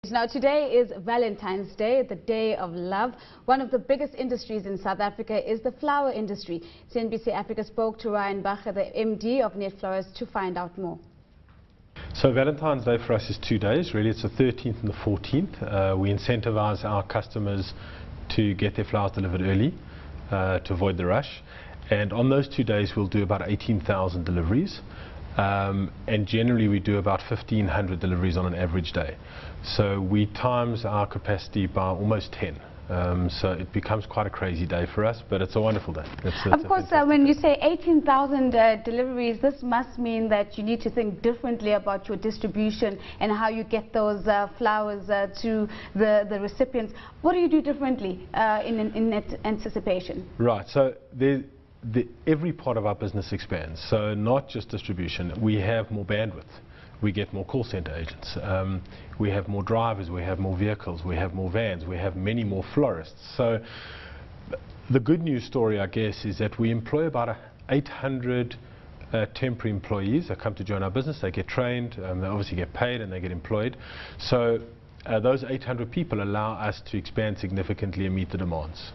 Now today is Valentine's Day, the day of love. One of the biggest industries in South Africa is the flower industry. CNBC Africa spoke to Ryan Bacher, the MD of Net Florist, to find out more. So Valentine's Day for us is 2 days, really. It's the 13th and the 14th. We incentivize our customers to get their flowers delivered early to avoid the rush. And on those 2 days we'll do about 18,000 deliveries. And generally we do about 1,500 deliveries on an average day. So we times our capacity by almost 10. So it becomes quite a crazy day for us, but it's a wonderful day. Of course, when you say 18,000 deliveries, this must mean that you need to think differently about your distribution and how you get those flowers to the recipients. What do you do differently in anticipation? Right. So every part of our business expands, so not just distribution. We have more bandwidth, we get more call center agents, we have more drivers, we have more vehicles, we have more vans, we have many more florists. So the good news story, I guess, is that we employ about 800 temporary employees that come to join our business. They get trained, they obviously get paid, and they get employed. So those 800 people allow us to expand significantly and meet the demands.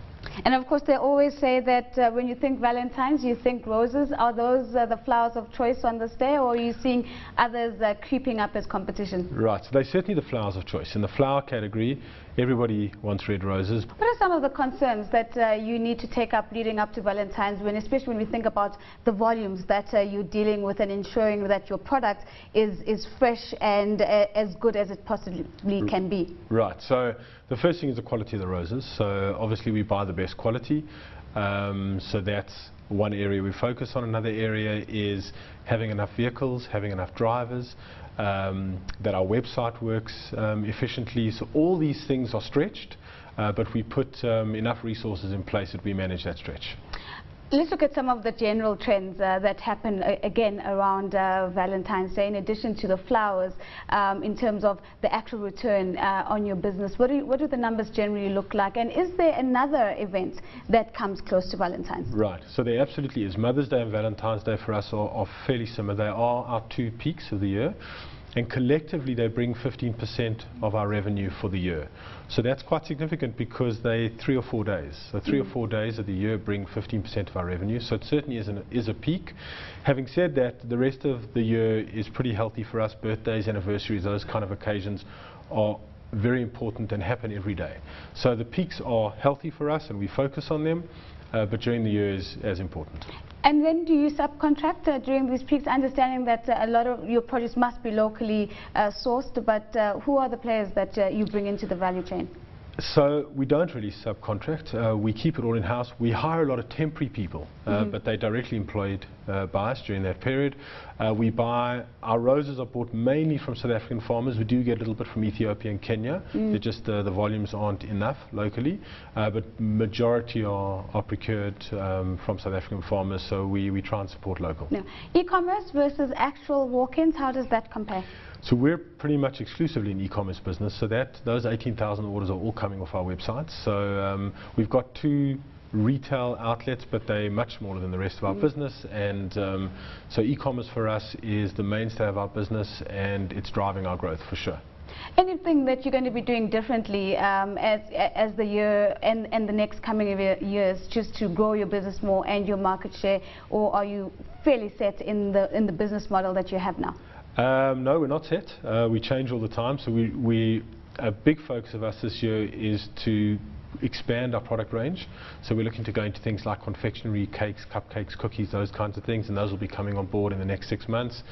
And of course they always say that when you think Valentine's, you think roses. Are those the flowers of choice on this day, or are you seeing others creeping up as competition? Right, so they're certainly the flowers of choice. In the flower category, everybody wants red roses. What are some of the concerns that you need to take up leading up to Valentine's, especially when we think about the volumes that you're dealing with and ensuring that your product is fresh and as good as it possibly can be? Right, so the first thing is the quality of the roses. So obviously we buy the best quality. So that's one area we focus on. Another area is having enough vehicles, having enough drivers, that our website works efficiently. So all these things are stretched, but we put enough resources in place that we manage that stretch. Let's look at some of the general trends that happen again around Valentine's Day, in addition to the flowers, in terms of the actual return on your business. What do the numbers generally look like? And is there another event that comes close to Valentine's? Right, so there absolutely is. Mother's Day and Valentine's Day for us are fairly similar. They are our two peaks of the year. And collectively they bring 15% of our revenue for the year. So that's quite significant because they're 3 or 4 days. So 3 or 4 days of the year bring 15% of our revenue. So it certainly is a peak. Having said that, the rest of the year is pretty healthy for us. Birthdays, anniversaries, those kind of occasions are very important and happen every day. So the peaks are healthy for us and we focus on them, but during the year is as important. And then do you subcontract during these peaks, understanding that a lot of your produce must be locally sourced, but who are the players that you bring into the value chain? So we don't really subcontract. We keep it all in-house. We hire a lot of temporary people, but they're directly employed by us during that period. Our roses are bought mainly from South African farmers. We do get a little bit from Ethiopia and Kenya. They're just the volumes aren't enough locally, but majority are procured from South African farmers, so we try and support local. Now, e-commerce versus actual walk-ins, how does that compare? So we're pretty much exclusively an e-commerce business, so those 18,000 orders are all coming off our website. So we've got 2 retail outlets, but they're much smaller than the rest of our business, and so e-commerce for us is the mainstay of our business, and it's driving our growth for sure. Anything that you're going to be doing differently as the year and the next coming years, just to grow your business more and your market share, or are you fairly set in the business model that you have now? No, we're not set. We change all the time. So a big focus of us this year is to expand our product range. So we're looking to go into things like confectionery, cakes, cupcakes, cookies, those kinds of things, and those will be coming on board in the next 6 months.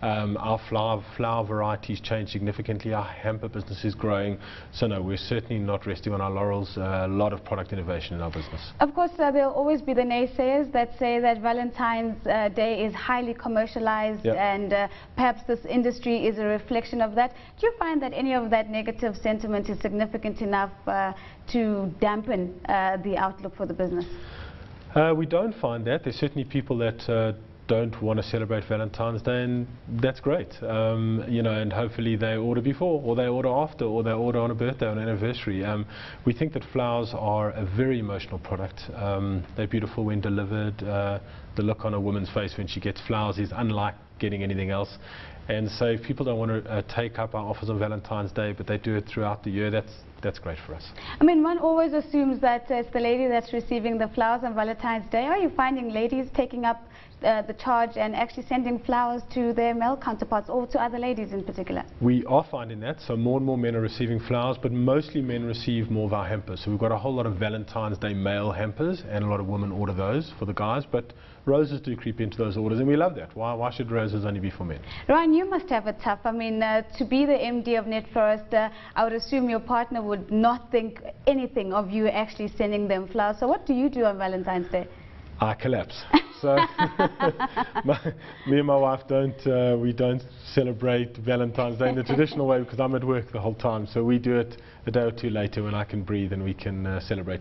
Our flower varieties change significantly. Our hamper business is growing. So no, we're certainly not resting on our laurels. A lot of product innovation in our business. Of course, there'll always be the naysayers that say that Valentine's Day is highly commercialized, and perhaps this industry is a reflection of that. Do you find that any of that negative sentiment is significant enough to dampen the outlook for the business? We don't find that. There's certainly people that don't want to celebrate Valentine's Day, and that's great. You know, and hopefully they order before, or they order after, or they order on a birthday or an anniversary. We think that flowers are a very emotional product. They're beautiful when delivered. The look on a woman's face when she gets flowers is unlike getting anything else. And so if people don't want to take up our offers on Valentine's Day, but they do it throughout the year, that's great for us. I mean, one always assumes that it's the lady that's receiving the flowers on Valentine's Day. Are you finding ladies taking up the charge and actually sending flowers to their male counterparts or to other ladies in particular? We are finding that, so more and more men are receiving flowers, but mostly men receive more of our hampers. So we've got a whole lot of Valentine's Day male hampers, and a lot of women order those for the guys, but roses do creep into those orders, and we love that. Why should roses only be for men? Ryan, you must have it tough. I mean, to be the MD of Net Florist, I would assume your partner would not think anything of you actually sending them flowers. So what do you do on Valentine's Day? I collapse. So me and my wife don't celebrate Valentine's Day in the traditional way, because I'm at work the whole time. So we do it a day or two later when I can breathe, and we can celebrate.